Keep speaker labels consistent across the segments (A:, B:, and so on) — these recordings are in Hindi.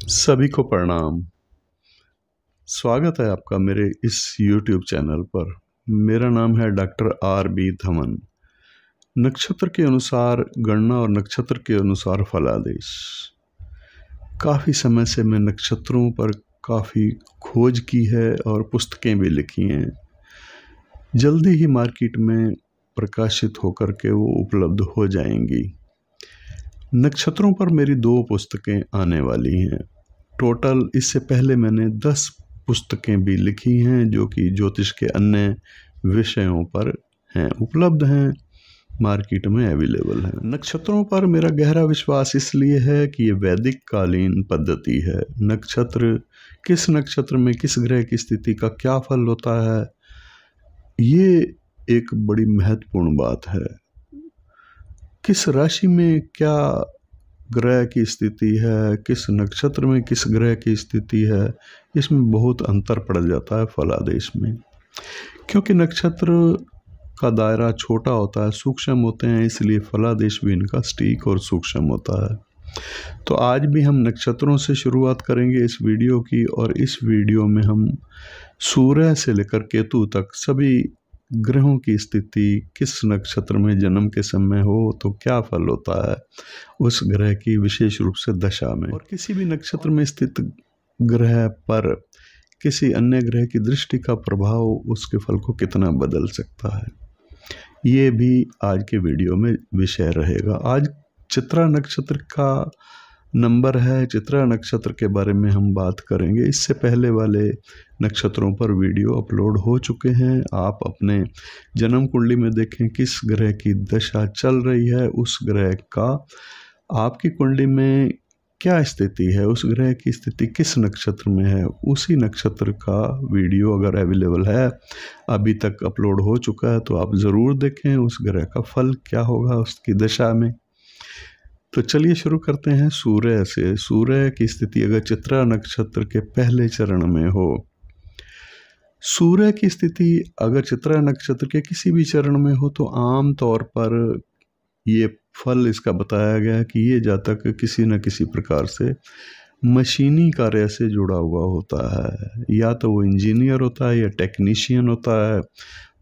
A: सभी को प्रणाम। स्वागत है आपका मेरे इस YouTube चैनल पर। मेरा नाम है डॉक्टर R.B. धमन। नक्षत्र के अनुसार गणना और नक्षत्र के अनुसार फलादेश। काफ़ी समय से मैं नक्षत्रों पर काफ़ी खोज की है और पुस्तकें भी लिखी हैं। जल्दी ही मार्केट में प्रकाशित होकर के वो उपलब्ध हो जाएंगी। नक्षत्रों पर मेरी 2 पुस्तकें आने वाली हैं। टोटल इससे पहले मैंने 10 पुस्तकें भी लिखी हैं जो कि ज्योतिष के अन्य विषयों पर हैं, उपलब्ध हैं, मार्केट में अवेलेबल हैं। नक्षत्रों पर मेरा गहरा विश्वास इसलिए है कि ये वैदिक कालीन पद्धति है। किस नक्षत्र में किस ग्रह की स्थिति का क्या फल होता है, ये एक बड़ी महत्वपूर्ण बात है। किस राशि में क्या ग्रह की स्थिति है, किस नक्षत्र में किस ग्रह की स्थिति है, इसमें बहुत अंतर पड़ जाता है फलादेश में। क्योंकि नक्षत्र का दायरा छोटा होता है, सूक्ष्म होते हैं, इसलिए फलादेश भी इनका सटीक और सूक्ष्म होता है। तो आज भी हम नक्षत्रों से शुरुआत करेंगे इस वीडियो की, और इस वीडियो में हम सूर्य से लेकर केतु तक सभी ग्रहों की स्थिति, किस नक्षत्र में जन्म के समय हो तो क्या फल होता है उस ग्रह की, विशेष रूप से दशा में, और किसी भी नक्षत्र में स्थित ग्रह पर किसी अन्य ग्रह की दृष्टि का प्रभाव उसके फल को कितना बदल सकता है, ये भी आज के वीडियो में विषय रहेगा। आज चित्रा नक्षत्र का नंबर है, चित्रा नक्षत्र के बारे में हम बात करेंगे। इससे पहले वाले नक्षत्रों पर वीडियो अपलोड हो चुके हैं। आप अपने जन्म कुंडली में देखें किस ग्रह की दशा चल रही है, उस ग्रह का आपकी कुंडली में क्या स्थिति है, उस ग्रह की स्थिति किस नक्षत्र में है, उसी नक्षत्र का वीडियो अगर अवेलेबल है, अभी तक अपलोड हो चुका है, तो आप ज़रूर देखें उस ग्रह का फल क्या होगा उसकी दशा में। तो चलिए शुरू करते हैं सूर्य से। सूर्य की स्थिति अगर चित्रा नक्षत्र के पहले चरण में हो, सूर्य की स्थिति अगर चित्रा नक्षत्र के किसी भी चरण में हो, तो आम तौर पर ये फल इसका बताया गया है कि ये जातक किसी न किसी प्रकार से मशीनी कार्य से जुड़ा हुआ होता है। या तो वो इंजीनियर होता है, या टेक्नीशियन होता है,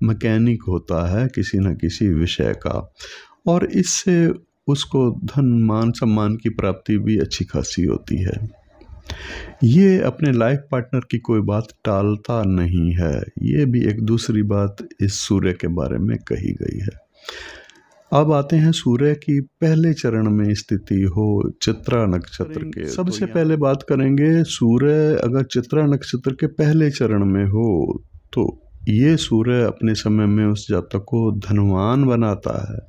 A: मैकेनिक होता है किसी न किसी विषय का, और इससे उसको धन मान सम्मान की प्राप्ति भी अच्छी खासी होती है। ये अपने लाइफ पार्टनर की कोई बात टालता नहीं है। ये भी एक दूसरी बात इस सूर्य के बारे में कही गई है। अब आते हैं सूर्य की पहले चरण में स्थिति हो चित्रा नक्षत्र के। सबसे पहले बात करेंगे सूर्य अगर चित्रा नक्षत्र के पहले चरण में हो, तो ये सूर्य अपने समय में उस जातक को धनवान बनाता है,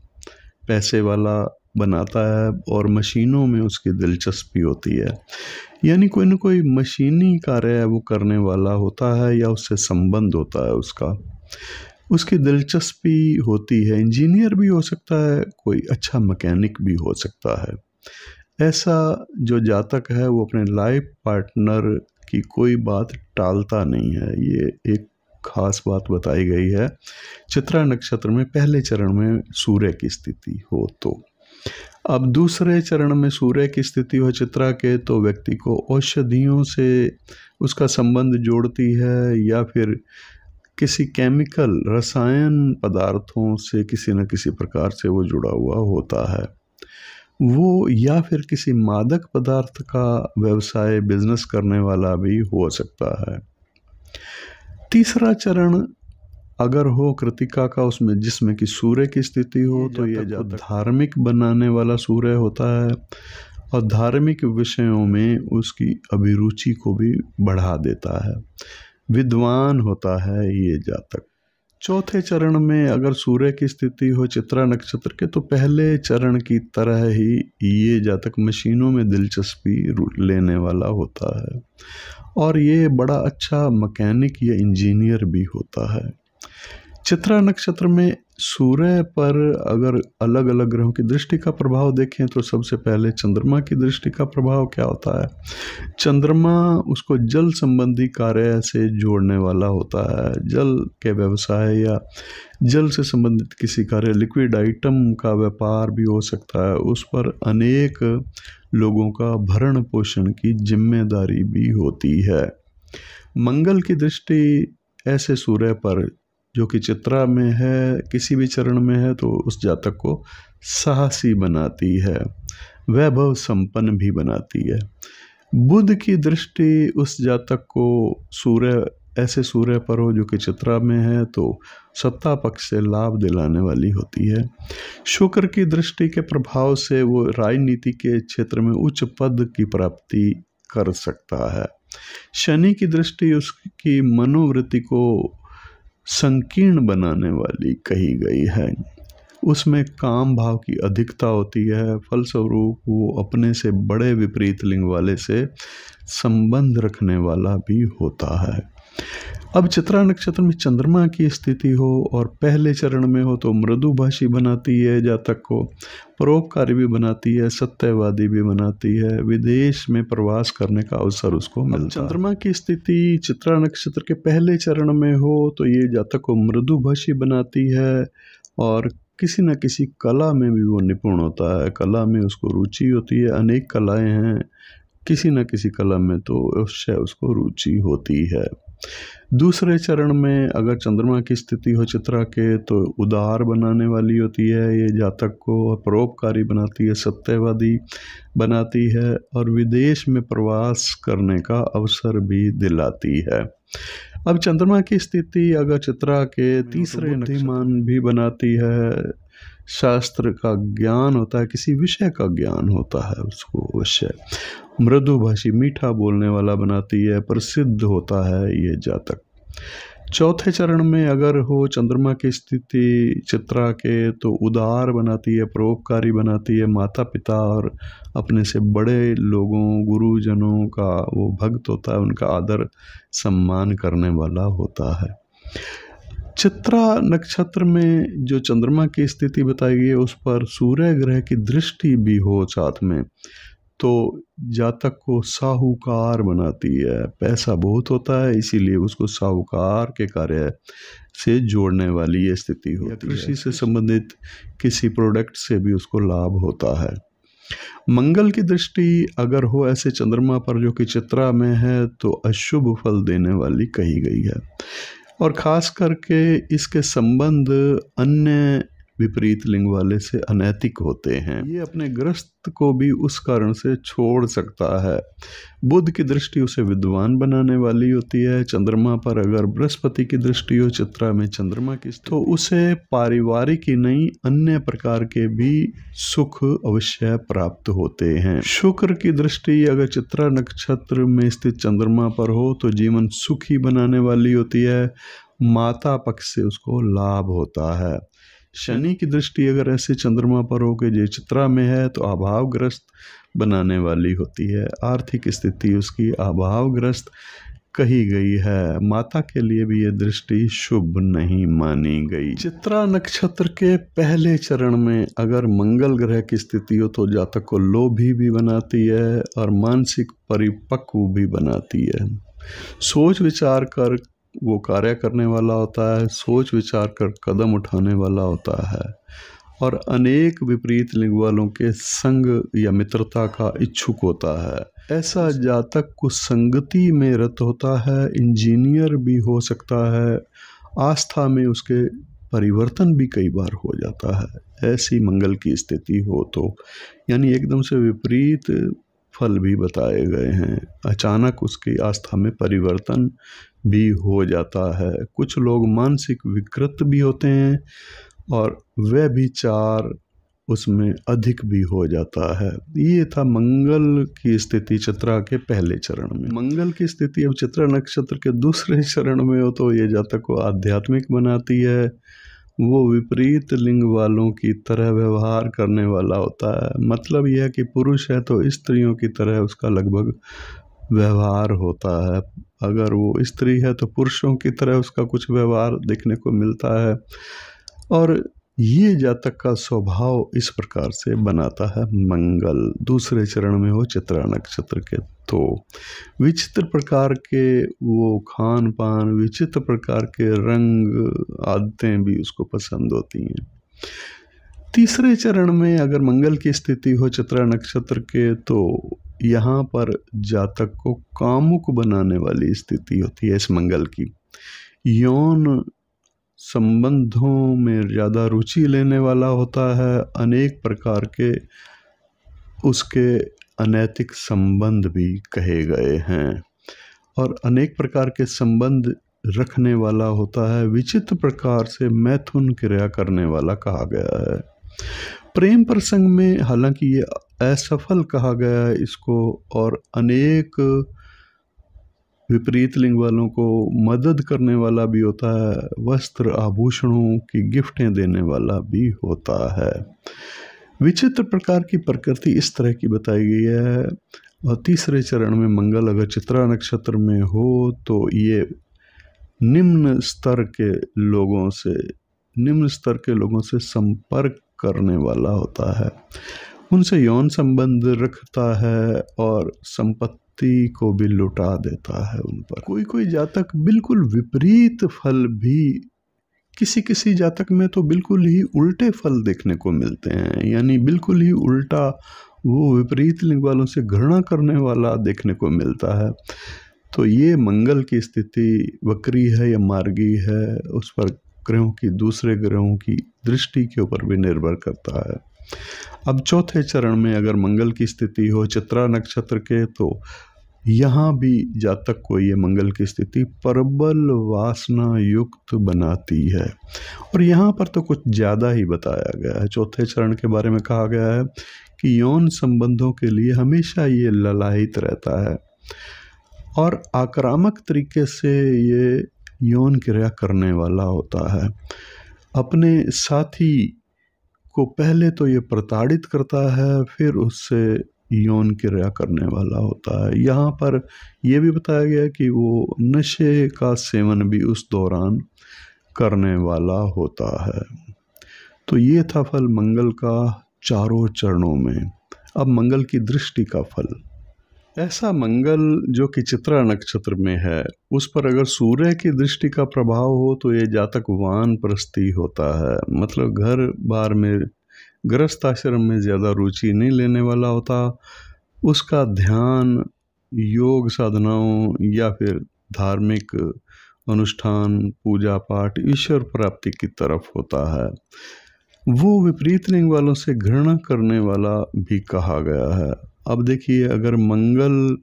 A: पैसे वाला बनाता है, और मशीनों में उसकी दिलचस्पी होती है। यानी कोई न कोई मशीनी कार्य वो करने वाला होता है, या उससे संबंध होता है उसकी दिलचस्पी होती है। इंजीनियर भी हो सकता है, कोई अच्छा मैकेनिक भी हो सकता है। ऐसा जो जातक है वो अपने लाइफ पार्टनर की कोई बात टालता नहीं है। ये एक खास बात बताई गई है चित्रा नक्षत्र में पहले चरण में सूर्य की स्थिति हो तो। अब दूसरे चरण में सूर्य की स्थिति हो चित्रा के, तो व्यक्ति को औषधियों से उसका संबंध जोड़ती है, या फिर किसी केमिकल रसायन पदार्थों से किसी न किसी प्रकार से वो जुड़ा हुआ होता है वो, या फिर किसी मादक पदार्थ का व्यवसाय बिजनेस करने वाला भी हो सकता है। तीसरा चरण अगर हो कृतिका का, उसमें जिसमें कि सूर्य की स्थिति हो, तो यह धार्मिक बनाने वाला सूर्य होता है, और धार्मिक विषयों में उसकी अभिरुचि को भी बढ़ा देता है, विद्वान होता है ये जातक। चौथे चरण में अगर सूर्य की स्थिति हो चित्रा नक्षत्र के, तो पहले चरण की तरह ही ये जातक मशीनों में दिलचस्पी लेने वाला होता है, और ये बड़ा अच्छा मैकेनिक या इंजीनियर भी होता है। चित्रा नक्षत्र में सूर्य पर अगर अलग अलग ग्रहों की दृष्टि का प्रभाव देखें, तो सबसे पहले चंद्रमा की दृष्टि का प्रभाव क्या होता है। चंद्रमा उसको जल संबंधी कार्य से जोड़ने वाला होता है। जल के व्यवसाय या जल से संबंधित किसी कार्य, लिक्विड आइटम का व्यापार भी हो सकता है, उस पर अनेक लोगों का भरण पोषण की जिम्मेदारी भी होती है। मंगल की दृष्टि ऐसे सूर्य पर जो कि चित्रा में है, किसी भी चरण में है, तो उस जातक को साहसी बनाती है, वैभव संपन्न भी बनाती है। बुध की दृष्टि उस जातक को ऐसे सूर्य पर हो जो कि चित्रा में है तो सत्ता पक्ष से लाभ दिलाने वाली होती है। शुक्र की दृष्टि के प्रभाव से वो राजनीति के क्षेत्र में उच्च पद की प्राप्ति कर सकता है। शनि की दृष्टि उसकी मनोवृत्ति को संकीर्ण बनाने वाली कही गई है। उसमें काम भाव की अधिकता होती है, फलस्वरूप वो अपने से बड़े विपरीत लिंग वाले से संबंध रखने वाला भी होता है। अब चित्रा नक्षत्र में चंद्रमा की स्थिति हो और पहले चरण में हो तो मृदुभाषी बनाती है जातक को, परोपकारी भी बनाती है, सत्यवादी भी बनाती है, विदेश में प्रवास करने का अवसर उसको मिलता है। चंद्रमा की स्थिति चित्रा नक्षत्र के पहले चरण में हो तो ये जातक को मृदुभाषी बनाती है और किसी न किसी कला में भी वो निपुण होता है, कला में उसको रुचि होती है। अनेक कलाएं हैं, किसी न किसी कला में तो अवश्य उसको रुचि होती है। दूसरे चरण में अगर चंद्रमा की स्थिति हो चित्रा के तो उदार बनाने वाली होती है, ये जातक को परोपकारी बनाती है, सत्यवादी बनाती है और विदेश में प्रवास करने का अवसर भी दिलाती है। अब चंद्रमा की स्थिति अगर चित्रा के तीसरे बुद्धिमान भी बनाती है, शास्त्र का ज्ञान होता है, किसी विषय का ज्ञान होता है उसको अवश्य, मृदुभाषी मीठा बोलने वाला बनाती है, प्रसिद्ध होता है ये जातक। चौथे चरण में अगर हो चंद्रमा की स्थिति चित्रा के तो उदार बनाती है, परोपकारी बनाती है, माता पिता और अपने से बड़े लोगों गुरुजनों का वो भक्त होता है, उनका आदर सम्मान करने वाला होता है। चित्रा नक्षत्र में जो चंद्रमा की स्थिति बताई गई है उस पर सूर्य ग्रह की दृष्टि भी हो साथ में तो जातक को साहूकार बनाती है। पैसा बहुत होता है इसीलिए उसको साहूकार के कार्य से जोड़ने वाली ये स्थिति होती है। कृषि से संबंधित किसी प्रोडक्ट से भी उसको लाभ होता है। मंगल की दृष्टि अगर हो ऐसे चंद्रमा पर जो कि चित्रा में है तो अशुभ फल देने वाली कही गई है और खास करके इसके संबंध अन्य विपरीत लिंग वाले से अनैतिक होते हैं। ये अपने ग्रस्त को भी उस कारण से छोड़ सकता है। बुध की दृष्टि उसे विद्वान बनाने वाली होती है। चंद्रमा पर अगर बृहस्पति की दृष्टि हो चित्रा में चंद्रमा की तो उसे पारिवारिक ही नहीं अन्य प्रकार के भी सुख अवश्य प्राप्त होते हैं। शुक्र की दृष्टि अगर चित्रा नक्षत्र में स्थित चंद्रमा पर हो तो जीवन सुखी बनाने वाली होती है, माता पक्ष से उसको लाभ होता है। शनि की दृष्टि अगर ऐसे चंद्रमा पर हो के जो चित्रा में है तो अभावग्रस्त बनाने वाली होती है। आर्थिक स्थिति उसकी अभावग्रस्त कही गई है। माता के लिए भी ये दृष्टि शुभ नहीं मानी गई। चित्रा नक्षत्र के पहले चरण में अगर मंगल ग्रह की स्थिति हो तो जातक को लोभी भी बनाती है और मानसिक परिपक्व भी बनाती है। सोच विचार कर वो कार्य करने वाला होता है, सोच विचार कर कदम उठाने वाला होता है और अनेक विपरीत लिंग वालों के संग या मित्रता का इच्छुक होता है। ऐसा जातक कुछ संगति में रत होता है, इंजीनियर भी हो सकता है, आस्था में उसके परिवर्तन भी कई बार हो जाता है। ऐसी मंगल की स्थिति हो तो यानी एकदम से विपरीत फल भी बताए गए हैं। अचानक उसकी आस्था में परिवर्तन भी हो जाता है। कुछ लोग मानसिक विकृत भी होते हैं और व्यभिचार उसमें अधिक भी हो जाता है। ये था मंगल की स्थिति चित्रा के पहले चरण में। मंगल की स्थिति अब चित्रा नक्षत्र के दूसरे चरण में हो तो ये जातक को आध्यात्मिक बनाती है। वो विपरीत लिंग वालों की तरह व्यवहार करने वाला होता है। मतलब यह है कि पुरुष है तो स्त्रियों की तरह उसका लगभग व्यवहार होता है, अगर वो स्त्री है तो पुरुषों की तरह उसका कुछ व्यवहार देखने को मिलता है। और ये जातक का स्वभाव इस प्रकार से बनाता है मंगल दूसरे चरण में हो चित्रा नक्षत्र के। तो विचित्र प्रकार के वो खान पान, विचित्र प्रकार के रंग आदतें भी उसको पसंद होती हैं। तीसरे चरण में अगर मंगल की स्थिति हो चित्रा नक्षत्र के, तो यहाँ पर जातक को कामुक बनाने वाली स्थिति होती है इस मंगल की। यौन संबंधों में ज़्यादा रुचि लेने वाला होता है। अनेक प्रकार के उसके अनैतिक संबंध भी कहे गए हैं और अनेक प्रकार के संबंध रखने वाला होता है। विचित्र प्रकार से मैथुन क्रिया करने वाला कहा गया है। प्रेम प्रसंग में हालांकि ये असफल कहा गया है इसको, और अनेक विपरीत लिंग वालों को मदद करने वाला भी होता है। वस्त्र आभूषणों की गिफ्टें देने वाला भी होता है। विचित्र प्रकार की प्रकृति इस तरह की बताई गई है। और तीसरे चरण में मंगल अगर चित्रा नक्षत्र में हो तो ये निम्न स्तर के लोगों से संपर्क करने वाला होता है। उनसे यौन संबंध रखता है और संपत्ति को भी लुटा देता है उन पर। कोई कोई जातक बिल्कुल विपरीत फल भी, किसी जातक में तो बिल्कुल ही उल्टे फल देखने को मिलते हैं, यानी बिल्कुल ही उल्टा, वो विपरीत लिंग वालों से घृणा करने वाला देखने को मिलता है। तो ये मंगल की स्थिति वक्री है या मार्गी है, उस पर दूसरे ग्रहों की दृष्टि के ऊपर भी निर्भर करता है। अब चौथे चरण में अगर मंगल की स्थिति हो चित्रा नक्षत्र के, तो यहाँ भी जातक को ये मंगल की स्थिति प्रबल वासना युक्त बनाती है। और यहाँ पर तो कुछ ज़्यादा ही बताया गया है। चौथे चरण के बारे में कहा गया है कि यौन संबंधों के लिए हमेशा ये ललायित रहता है और आक्रामक तरीके से ये यौन क्रिया करने वाला होता है। अपने साथी को पहले तो ये प्रताड़ित करता है, फिर उससे यौन क्रिया करने वाला होता है। यहाँ पर यह भी बताया गया कि वो नशे का सेवन भी उस दौरान करने वाला होता है। तो ये था फल मंगल का चारों चरणों में। अब मंगल की दृष्टि का फल। ऐसा मंगल जो कि चित्रा नक्षत्र में है, उस पर अगर सूर्य की दृष्टि का प्रभाव हो तो ये जातक वानप्रस्थी होता है। मतलब घर बार में गृहस्थ आश्रम में ज़्यादा रुचि नहीं लेने वाला होता। उसका ध्यान योग साधनाओं या फिर धार्मिक अनुष्ठान, पूजा पाठ, ईश्वर प्राप्ति की तरफ होता है। वो विपरीत लिंग वालों से घृणा करने वाला भी कहा गया है। अब देखिए, अगर मंगल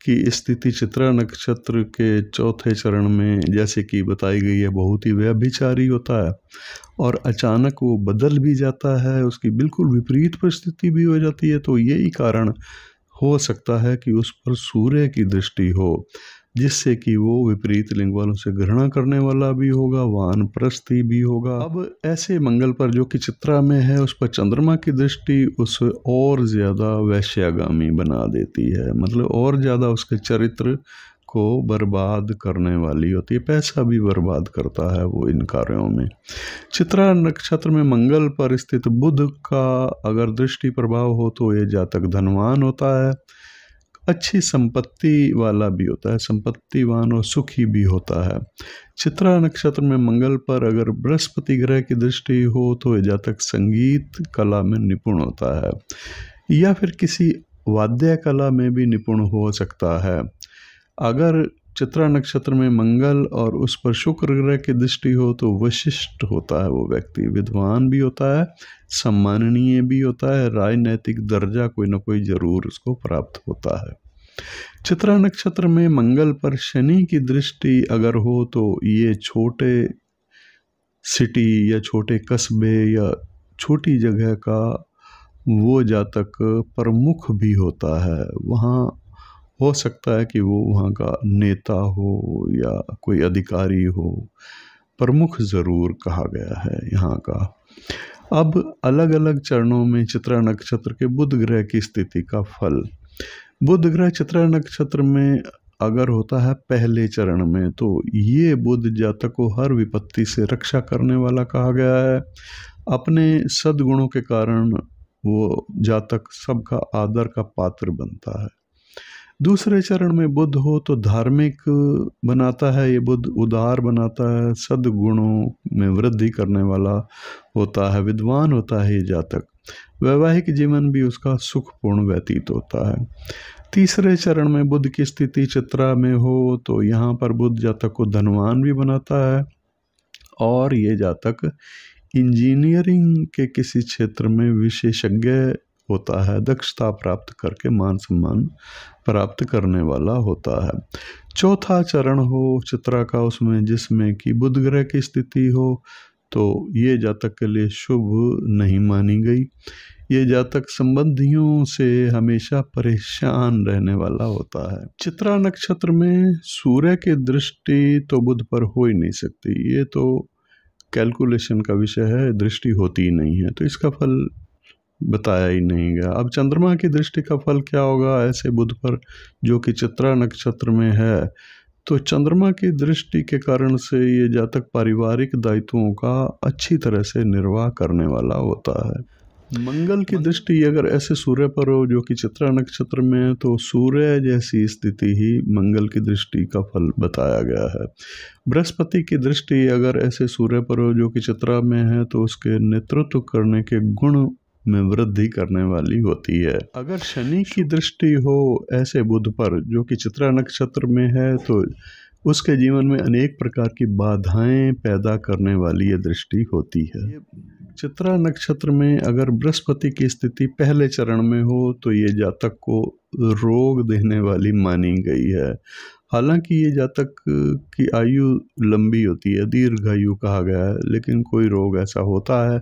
A: की स्थिति चित्रा नक्षत्र के चौथे चरण में जैसे कि बताई गई है, बहुत ही व्यभिचारी होता है और अचानक वो बदल भी जाता है, उसकी बिल्कुल विपरीत परिस्थिति भी हो जाती है, तो यही कारण हो सकता है कि उस पर सूर्य की दृष्टि हो, जिससे कि वो विपरीत लिंग वालों से घृणा करने वाला भी होगा, वानप्रस्थी भी होगा। अब ऐसे मंगल पर जो कि चित्रा में है, उस पर चंद्रमा की दृष्टि उसे और ज़्यादा वैश्यागामी बना देती है। मतलब और ज़्यादा उसके चरित्र को बर्बाद करने वाली होती है, पैसा भी बर्बाद करता है वो इन कार्यों में। चित्रा नक्षत्र में मंगल पर स्थित बुध का अगर दृष्टि प्रभाव हो तो ये जातक धनवान होता है, अच्छी संपत्ति वाला भी होता है, संपत्तिवान और सुखी भी होता है। चित्रा नक्षत्र में मंगल पर अगर बृहस्पति ग्रह की दृष्टि हो तो ये जातक संगीत कला में निपुण होता है या फिर किसी वाद्य कला में भी निपुण हो सकता है। अगर चित्रा नक्षत्र में मंगल और उस पर शुक्र ग्रह की दृष्टि हो तो विशिष्ट होता है वो व्यक्ति, विद्वान भी होता है, सम्माननीय भी होता है, राजनैतिक दर्जा कोई ना कोई जरूर उसको प्राप्त होता है। चित्रा नक्षत्र में मंगल पर शनि की दृष्टि अगर हो तो ये छोटे सिटी या छोटे कस्बे या छोटी जगह का वो जातक प्रमुख भी होता है। वहाँ हो सकता है कि वो वहाँ का नेता हो या कोई अधिकारी हो, प्रमुख ज़रूर कहा गया है यहाँ का। अब अलग अलग चरणों में चित्रा नक्षत्र के बुध ग्रह की स्थिति का फल। बुध ग्रह चित्रा नक्षत्र में अगर होता है पहले चरण में तो ये बुध जातक को हर विपत्ति से रक्षा करने वाला कहा गया है। अपने सद्गुणों के कारण वो जातक सबका आदर का पात्र बनता है। दूसरे चरण में बुध हो तो धार्मिक बनाता है, ये बुध उदार बनाता है, सद्गुणों में वृद्धि करने वाला होता है, विद्वान होता है ये जातक। वैवाहिक जीवन भी उसका सुखपूर्ण व्यतीत होता है। तीसरे चरण में बुध की स्थिति चित्रा में हो तो यहाँ पर बुध जातक को धनवान भी बनाता है और ये जातक इंजीनियरिंग के किसी क्षेत्र में विशेषज्ञ होता है, दक्षता प्राप्त करके मान सम्मान प्राप्त करने वाला होता है। चौथा चरण हो चित्रा का उसमें जिसमें कि बुध ग्रह की स्थिति हो तो ये जातक के लिए शुभ नहीं मानी गई। ये जातक संबंधियों से हमेशा परेशान रहने वाला होता है। चित्रा नक्षत्र में सूर्य की दृष्टि तो बुध पर हो ही नहीं सकती, ये तो कैलकुलेशन का विषय है, दृष्टि होती ही नहीं है, तो इसका फल बताया ही नहीं गया। अब चंद्रमा की दृष्टि का फल क्या होगा ऐसे बुध पर जो कि चित्रा नक्षत्र में है, तो चंद्रमा की दृष्टि के कारण से ये जातक पारिवारिक दायित्वों का अच्छी तरह से निर्वाह करने वाला होता है। मंगल की दृष्टि अगर ऐसे सूर्य पर हो जो कि चित्रा नक्षत्र में है तो सूर्य जैसी स्थिति ही मंगल की दृष्टि का फल बताया गया है। बृहस्पति की दृष्टि अगर ऐसे सूर्य पर हो जो कि चित्रा में है तो उसके नेतृत्व करने के गुण में वृद्धि करने वाली होती है। अगर शनि की दृष्टि हो ऐसे बुध पर जो कि चित्रा नक्षत्र में है तो उसके जीवन में अनेक प्रकार की बाधाएं पैदा करने वाली ये दृष्टि होती है। चित्रा नक्षत्र में अगर बृहस्पति की स्थिति पहले चरण में हो तो ये जातक को रोग देने वाली मानी गई है। हालांकि ये जातक की आयु लंबी होती है, दीर्घायु कहा गया है, लेकिन कोई रोग ऐसा होता है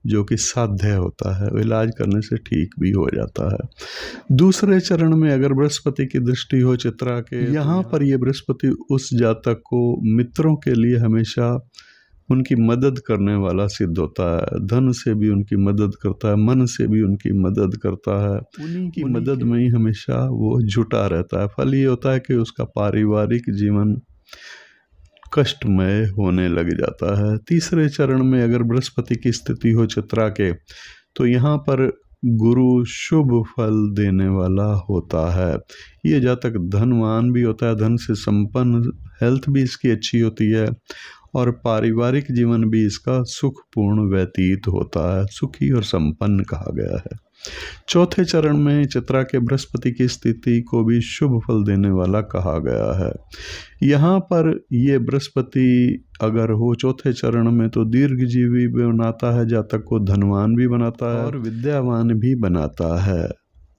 A: जो कि साध्य होता है, इलाज करने से ठीक भी हो जाता है। दूसरे चरण में अगर बृहस्पति की दृष्टि हो चित्रा के, यहाँ पर ये बृहस्पति उस जातक को मित्रों के लिए हमेशा उनकी मदद करने वाला सिद्ध होता है। धन से भी उनकी मदद करता है, मन से भी उनकी मदद करता है, उन्हीं की मदद में ही हमेशा वो जुटा रहता है। फल ये होता है कि उसका पारिवारिक जीवन कष्टमय होने लग जाता है। तीसरे चरण में अगर बृहस्पति की स्थिति हो चित्रा के तो यहाँ पर गुरु शुभ फल देने वाला होता है। ये जातक धनवान भी होता है, धन से संपन्न, हेल्थ भी इसकी अच्छी होती है और पारिवारिक जीवन भी इसका सुखपूर्ण व्यतीत होता है, सुखी और संपन्न कहा गया है। चौथे चरण में चित्रा के बृहस्पति की स्थिति को भी शुभ फल देने वाला कहा गया है। यहाँ पर ये बृहस्पति अगर हो चौथे चरण में तो दीर्घजीवी भी बनाता है, जातक को धनवान भी बनाता है और विद्यावान भी बनाता है।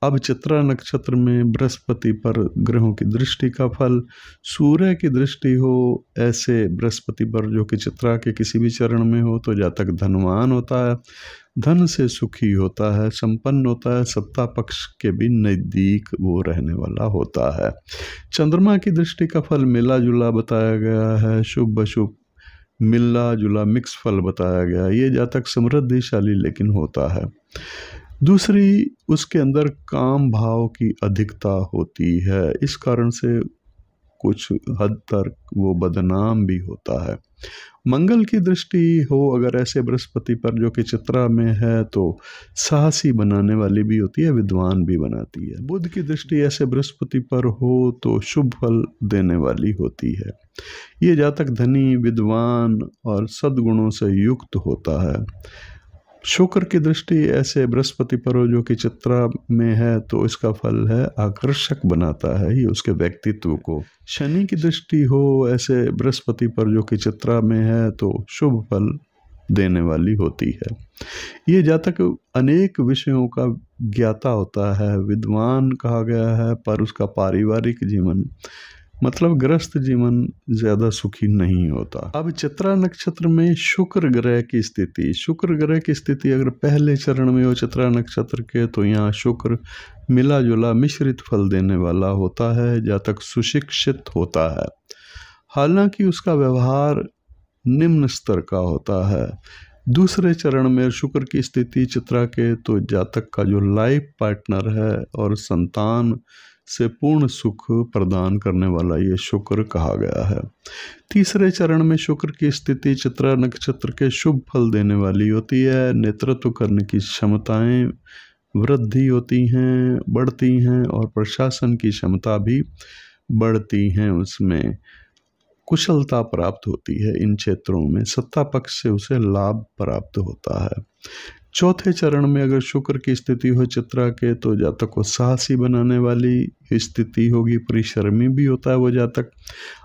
A: अब चित्रा नक्षत्र में बृहस्पति पर ग्रहों की दृष्टि का फल, सूर्य की दृष्टि हो ऐसे बृहस्पति पर जो कि चित्रा के किसी भी चरण में हो तो जातक धनवान होता है, धन से सुखी होता है, संपन्न होता है, सत्ता पक्ष के भी नज़दीक वो रहने वाला होता है। चंद्रमा की दृष्टि का फल मिला जुला बताया गया है, शुभ अशुभ मिला जुला मिक्स फल बताया गया। ये जातक समृद्धिशाली लेकिन होता है। दूसरी उसके अंदर काम भाव की अधिकता होती है, इस कारण से कुछ हद तक वो बदनाम भी होता है। मंगल की दृष्टि हो अगर ऐसे बृहस्पति पर जो कि चित्रा में है तो साहसी बनाने वाली भी होती है, विद्वान भी बनाती है। बुध की दृष्टि ऐसे बृहस्पति पर हो तो शुभ फल देने वाली होती है। ये जातक धनी, विद्वान और सद्गुणों से युक्त होता है। शुक्र की दृष्टि ऐसे बृहस्पति पर हो जो कि चित्रा में है तो इसका फल है आकर्षक बनाता है ये उसके व्यक्तित्व को। शनि की दृष्टि हो ऐसे बृहस्पति पर जो कि चित्रा में है तो शुभ फल देने वाली होती है। ये जातक अनेक विषयों का ज्ञाता होता है, विद्वान कहा गया है, पर उसका पारिवारिक जीवन मतलब गृहस्थ जीवन ज्यादा सुखी नहीं होता। अब चित्रा नक्षत्र में शुक्र ग्रह की स्थिति, शुक्र ग्रह की स्थिति अगर पहले चरण में हो चित्रा नक्षत्र के तो यहाँ शुक्र मिला जुला मिश्रित फल देने वाला होता है, जातक सुशिक्षित होता है, हालांकि उसका व्यवहार निम्न स्तर का होता है। दूसरे चरण में शुक्र की स्थिति चित्रा के तो जातक का जो लाइफ पार्टनर है और संतान से पूर्ण सुख प्रदान करने वाला ये शुक्र कहा गया है। तीसरे चरण में शुक्र की स्थिति चित्रा नक्षत्र के शुभ फल देने वाली होती है, नेतृत्व करने की क्षमताएं वृद्धि होती हैं, बढ़ती हैं और प्रशासन की क्षमता भी बढ़ती हैं, उसमें कुशलता प्राप्त होती है। इन क्षेत्रों में सत्ता पक्ष से उसे लाभ प्राप्त होता है। चौथे चरण में अगर शुक्र की स्थिति हो चित्रा के, तो जातक को साहसी बनाने वाली स्थिति होगी। परिश्रमी भी होता है वो जातक,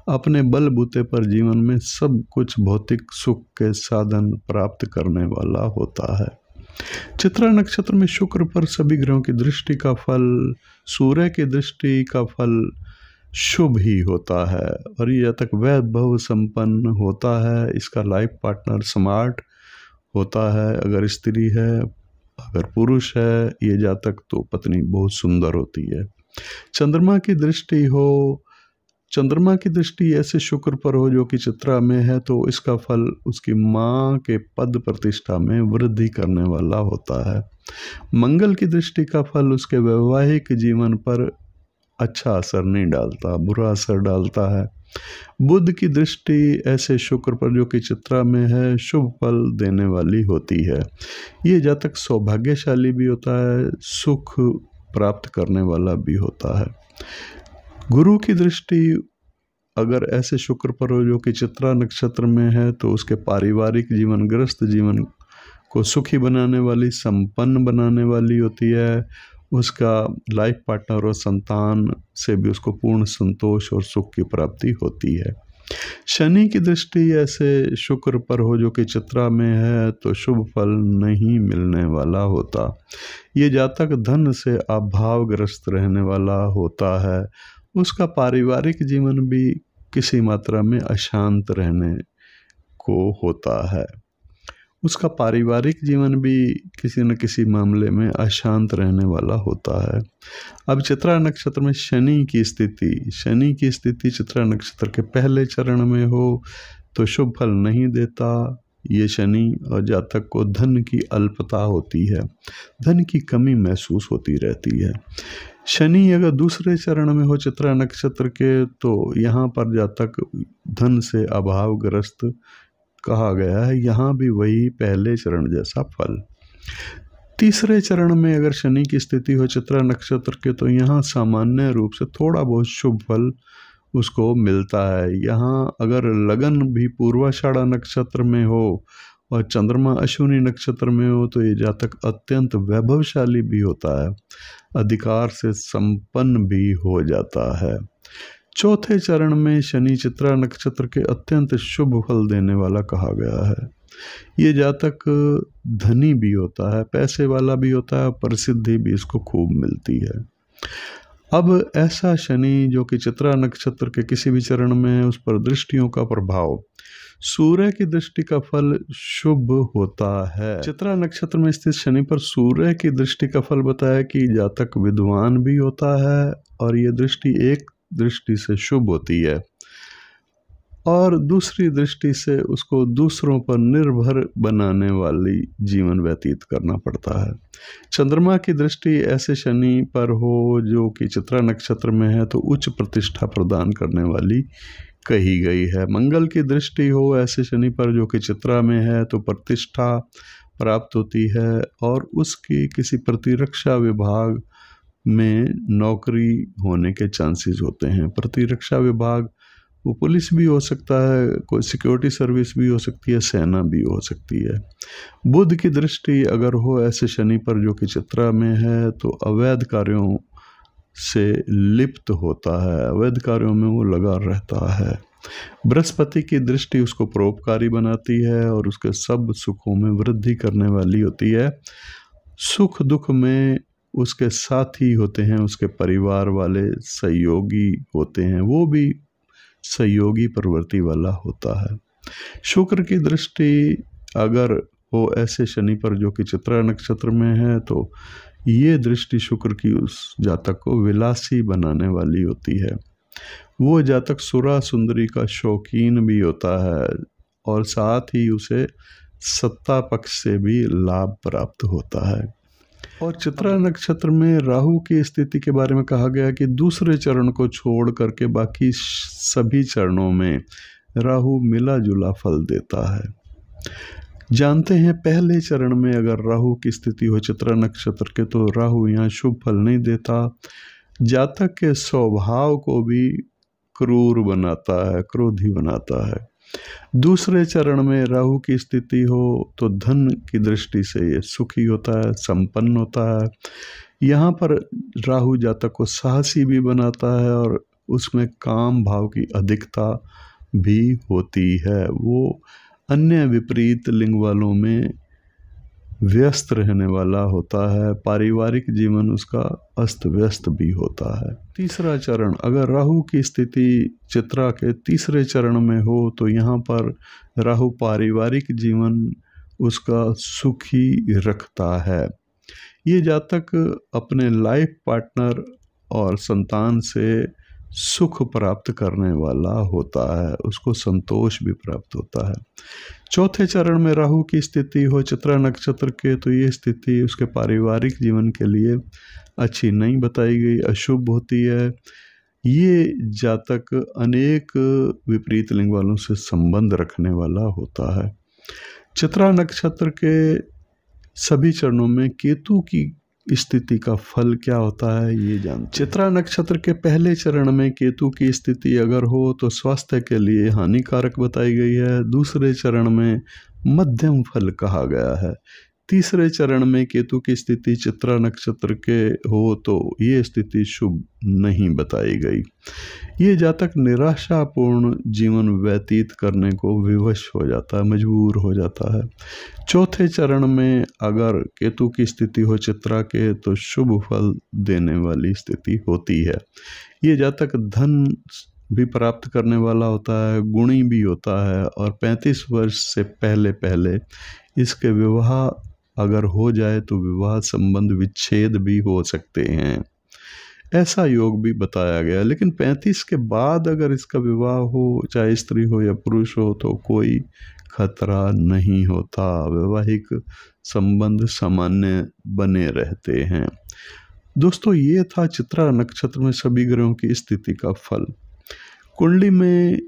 A: अपने बलबूते पर जीवन में सब कुछ भौतिक सुख के साधन प्राप्त करने वाला होता है। चित्रा नक्षत्र में शुक्र पर सभी ग्रहों की दृष्टि का फल, सूर्य की दृष्टि का फल शुभ ही होता है और ये जातक वैभव संपन्न होता है। इसका लाइफ पार्टनर स्मार्ट होता है, अगर स्त्री है, अगर पुरुष है ये जातक, तो पत्नी बहुत सुंदर होती है। चंद्रमा की दृष्टि हो, चंद्रमा की दृष्टि ऐसे शुक्र पर हो जो कि चित्रा में है, तो इसका फल उसकी माँ के पद प्रतिष्ठा में वृद्धि करने वाला होता है। मंगल की दृष्टि का फल उसके वैवाहिक जीवन पर अच्छा असर नहीं डालता, बुरा असर डालता है। बुध की दृष्टि ऐसे शुक्र पर जो कि चित्रा में है शुभ फल देने वाली होती है। ये जातक सौभाग्यशाली भी होता है, सुख प्राप्त करने वाला भी होता है। गुरु की दृष्टि अगर ऐसे शुक्र पर हो जो कि चित्रा नक्षत्र में है, तो उसके पारिवारिक जीवन, गृहस्थ जीवन को सुखी बनाने वाली, संपन्न बनाने वाली होती है। उसका लाइफ पार्टनर और संतान से भी उसको पूर्ण संतोष और सुख की प्राप्ति होती है। शनि की दृष्टि ऐसे शुक्र पर हो जो कि चित्रा में है, तो शुभ फल नहीं मिलने वाला होता। ये जातक धन से अभावग्रस्त रहने वाला होता है। उसका पारिवारिक जीवन भी किसी मात्रा में अशांत रहने को होता है। उसका पारिवारिक जीवन भी किसी न किसी मामले में अशांत रहने वाला होता है। अब चित्रा नक्षत्र में शनि की स्थिति चित्रा नक्षत्र के पहले चरण में हो तो शुभ फल नहीं देता ये शनि, और जातक को धन की अल्पता होती है, धन की कमी महसूस होती रहती है। शनि अगर दूसरे चरण में हो चित्रा नक्षत्र के, तो यहाँ पर जातक धन से अभावग्रस्त कहा गया है, यहाँ भी वही पहले चरण जैसा फल। तीसरे चरण में अगर शनि की स्थिति हो चित्रा नक्षत्र के, तो यहाँ सामान्य रूप से थोड़ा बहुत शुभ फल उसको मिलता है। यहाँ अगर लगन भी पूर्वाषाढ़ा नक्षत्र में हो और चंद्रमा अश्विनी नक्षत्र में हो, तो ये जातक अत्यंत वैभवशाली भी होता है, अधिकार से संपन्न भी हो जाता है। चौथे चरण में शनि चित्रा नक्षत्र के अत्यंत शुभ फल देने वाला कहा गया है। ये जातक धनी भी होता है, पैसे वाला भी होता है, प्रसिद्धि भी इसको खूब मिलती है। अब ऐसा शनि जो कि चित्रा नक्षत्र के किसी भी चरण में है, उस पर दृष्टियों का प्रभाव, सूर्य की दृष्टि का फल शुभ होता है। चित्रा नक्षत्र में स्थित शनि पर सूर्य की दृष्टि का फल बताया कि जातक विद्वान भी होता है और ये दृष्टि एक दृष्टि से शुभ होती है और दूसरी दृष्टि से उसको दूसरों पर निर्भर बनाने वाली जीवन व्यतीत करना पड़ता है। चंद्रमा की दृष्टि ऐसे शनि पर हो जो कि चित्रा नक्षत्र में है, तो उच्च प्रतिष्ठा प्रदान करने वाली कही गई है। मंगल की दृष्टि हो ऐसे शनि पर जो कि चित्रा में है, तो प्रतिष्ठा प्राप्त होती है और उसकी किसी प्रतिरक्षा विभाग में नौकरी होने के चांसेस होते हैं। प्रतिरक्षा विभाग वो पुलिस भी हो सकता है, कोई सिक्योरिटी सर्विस भी हो सकती है, सेना भी हो सकती है। बुध की दृष्टि अगर हो ऐसे शनि पर जो कि चित्रा में है, तो अवैध कार्यों से लिप्त होता है, अवैध कार्यों में वो लगा रहता है। बृहस्पति की दृष्टि उसको परोपकारी बनाती है और उसके सब सुखों में वृद्धि करने वाली होती है। सुख दुख में उसके साथी होते हैं, उसके परिवार वाले सहयोगी होते हैं, वो भी सहयोगी प्रवृत्ति वाला होता है। शुक्र की दृष्टि अगर हो ऐसे शनि पर जो कि चित्रा नक्षत्र में है, तो ये दृष्टि शुक्र की उस जातक को विलासी बनाने वाली होती है। वो जातक सुरा सुंदरी का शौकीन भी होता है और साथ ही उसे सत्ता पक्ष से भी लाभ प्राप्त होता है। और चित्रा नक्षत्र में राहु की स्थिति के बारे में कहा गया कि दूसरे चरण को छोड़ करके बाकी सभी चरणों में राहु मिला जुला फल देता है। जानते हैं पहले चरण में अगर राहु की स्थिति हो चित्रा नक्षत्र के तो राहु यहाँ शुभ फल नहीं देता, जातक के स्वभाव को भी क्रूर बनाता है, क्रोधी बनाता है। दूसरे चरण में राहु की स्थिति हो तो धन की दृष्टि से ये सुखी होता है, संपन्न होता है। यहाँ पर राहु जातक को साहसी भी बनाता है और उसमें काम भाव की अधिकता भी होती है। वो अन्य विपरीत लिंग वालों में व्यस्त रहने वाला होता है, पारिवारिक जीवन उसका अस्त व्यस्त भी होता है। तीसरा चरण अगर राहु की स्थिति चित्रा के तीसरे चरण में हो तो यहाँ पर राहु पारिवारिक जीवन उसका सुखी रखता है। ये जातक अपने लाइफ पार्टनर और संतान से सुख प्राप्त करने वाला होता है, उसको संतोष भी प्राप्त होता है। चौथे चरण में राहु की स्थिति हो चित्रा नक्षत्र के तो ये स्थिति उसके पारिवारिक जीवन के लिए अच्छी नहीं बताई गई, अशुभ होती है। ये जातक अनेक विपरीत लिंग वालों से संबंध रखने वाला होता है। चित्रा नक्षत्र के सभी चरणों में केतु की स्थिति का फल क्या होता है ये जानते। चित्रा नक्षत्र के पहले चरण में केतु की स्थिति अगर हो तो स्वास्थ्य के लिए हानिकारक बताई गई है। दूसरे चरण में मध्यम फल कहा गया है। तीसरे चरण में केतु की स्थिति चित्रा नक्षत्र के हो तो ये स्थिति शुभ नहीं बताई गई। ये जातक निराशापूर्ण जीवन व्यतीत करने को विवश हो जाता है, मजबूर हो जाता है। चौथे चरण में अगर केतु की स्थिति हो चित्रा के तो शुभ फल देने वाली स्थिति होती है। ये जातक धन भी प्राप्त करने वाला होता है, गुणी भी होता है और 35 वर्ष से पहले इसके विवाह अगर हो जाए तो विवाह संबंध विच्छेद भी हो सकते हैं, ऐसा योग भी बताया गया। लेकिन 35 के बाद अगर इसका विवाह हो, चाहे स्त्री हो या पुरुष हो, तो कोई खतरा नहीं होता, वैवाहिक संबंध सामान्य बने रहते हैं। दोस्तों ये था चित्रा नक्षत्र में सभी ग्रहों की स्थिति का फल। कुंडली में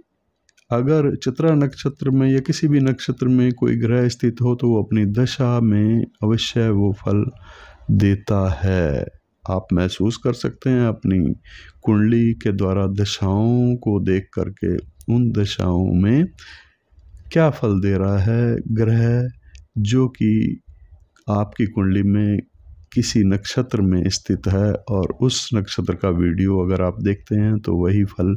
A: अगर चित्रा नक्षत्र में या किसी भी नक्षत्र में कोई ग्रह स्थित हो तो वो अपनी दशा में अवश्य वो फल देता है। आप महसूस कर सकते हैं अपनी कुंडली के द्वारा दशाओं को देख करके उन दशाओं में क्या फल दे रहा है ग्रह जो कि आपकी कुंडली में किसी नक्षत्र में स्थित है, और उस नक्षत्र का वीडियो अगर आप देखते हैं तो वही फल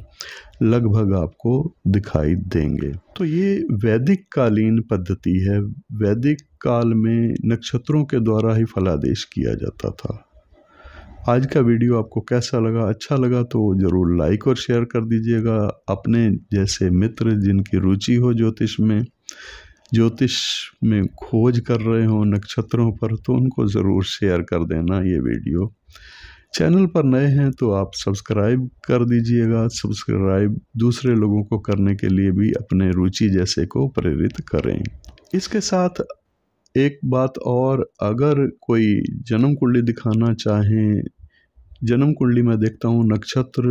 A: लगभग आपको दिखाई देंगे। तो ये वैदिक कालीन पद्धति है। वैदिक काल में नक्षत्रों के द्वारा ही फलादेश किया जाता था। आज का वीडियो आपको कैसा लगा? अच्छा लगा तो ज़रूर लाइक और शेयर कर दीजिएगा। अपने जैसे मित्र जिनकी रुचि हो ज्योतिष में खोज कर रहे हो नक्षत्रों पर, तो उनको ज़रूर शेयर कर देना ये वीडियो। चैनल पर नए हैं तो आप सब्सक्राइब कर दीजिएगा। सब्सक्राइब दूसरे लोगों को करने के लिए भी अपने रुचि जैसे को प्रेरित करें। इसके साथ एक बात और, अगर कोई जन्म कुंडली दिखाना चाहें, जन्म कुंडली में देखता हूँ नक्षत्र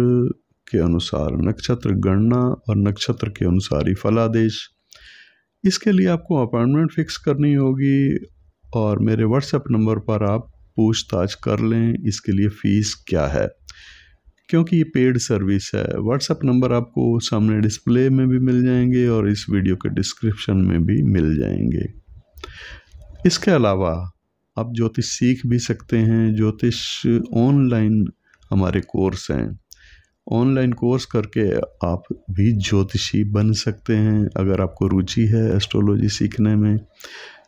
A: के अनुसार, नक्षत्र गणना और नक्षत्र के अनुसार ही फलादेश। इसके लिए आपको अपॉइंटमेंट फिक्स करनी होगी और मेरे व्हाट्सएप नंबर पर आप पूछताछ कर लें इसके लिए फ़ीस क्या है, क्योंकि ये पेड सर्विस है। व्हाट्सएप नंबर आपको सामने डिस्प्ले में भी मिल जाएंगे और इस वीडियो के डिस्क्रिप्शन में भी मिल जाएंगे। इसके अलावा आप ज्योतिष सीख भी सकते हैं। ज्योतिष ऑनलाइन हमारे कोर्स हैं। ऑनलाइन कोर्स करके आप भी ज्योतिषी बन सकते हैं। अगर आपको रुचि है एस्ट्रोलॉजी सीखने में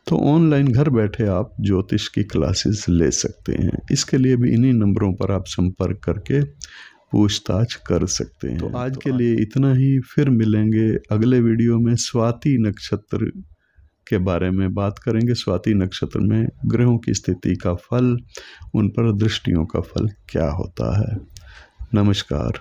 A: तो ऑनलाइन घर बैठे आप ज्योतिष की क्लासेस ले सकते हैं। इसके लिए भी इन्हीं नंबरों पर आप संपर्क करके पूछताछ कर सकते हैं। तो आज के लिए इतना ही, फिर मिलेंगे अगले वीडियो में। स्वाति नक्षत्र के बारे में बात करेंगे। स्वाति नक्षत्र में ग्रहों की स्थिति का फल, उन पर दृष्टियों का फल क्या होता है। नमस्कार।